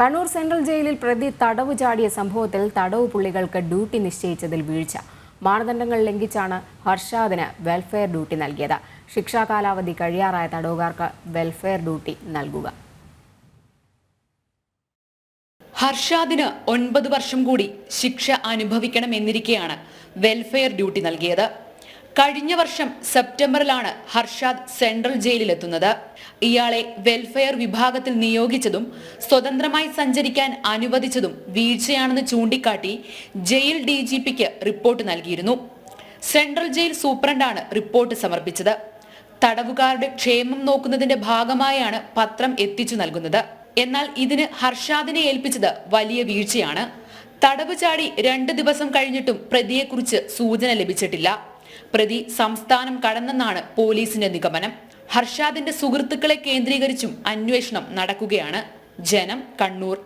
Kannur central ജയിലിൽ പ്രതി തടവ് ചാടിയ സംഭവത്തിൽ തടവ് പുള്ളികൾക്ക് ഡ്യൂട്ടി നിശ്ചയിച്ചതിൽ വീഴ്ച. മാനദണ്ഡങ്ങൾ ലംഘിച്ചാണ് ഹർഷാദിന് വെൽഫെയർ ഡ്യൂട്ടി നൽകിയത്. ശിക്ഷാ കാലാവധി കഴിയാറായ തടവുകാർക്ക് വെൽഫെയർ ഡ്യൂട്ടി നൽകുക. ഹർഷാദിന് 9 വർഷം കൂടി ശിക്ഷ അനുഭവിക്കണമെന്നിരിക്കെയാണ് വെൽഫെയർ ഡ്യൂട്ടി നൽകിയത്. കഴിഞ്ഞ വർഷം സെപ്റ്റംബറിലാണ് ഹർഷാദ് സെൻട്രൽ ജയിലിലെത്തുന്നത്. ഇയാളെ വെൽഫെയർ വിഭാഗത്തിൽ നിയോഗിച്ചതും സ്വതന്ത്രമായി സഞ്ചരിക്കാൻ അനുവദിച്ചതും വീഴ്ചയാണെന്ന് ചൂണ്ടിക്കാട്ടി ജയിൽ DGPക്ക് റിപ്പോർട്ട് നൽകിയിരുന്നു. സെൻട്രൽ ജയിൽ സൂപ്രണ്ടാണ് റിപ്പോർട്ട് സമർപ്പിച്ചത്. തടവുകാരുടെ ക്ഷേമം നോക്കുന്നതിന്റെ ഭാഗമായാണ് പത്രം എത്തിച്ചു നൽകുന്നത്. എന്നാൽ ഇതിന് ഹർഷാദിനെ ഏൽപ്പിച്ചത് വലിയ വീഴ്ചയാണ്. തടവ് ചാടി 2 ദിവസം കഴിഞ്ഞിട്ടും പ്രതിയെക്കുറിച്ച് സൂചന ലഭിച്ചിട്ടില്ല. പ്രതി സംസ്ഥാനം കടന്നെന്നാണ് പോലീസിന്റെ നിഗമനം. ഹർഷാദിന്റെ സുഹൃത്തുക്കളെ കേന്ദ്രീകരിച്ചും അന്വേഷണം നടക്കുകയാണ്. ജനം, കണ്ണൂർ.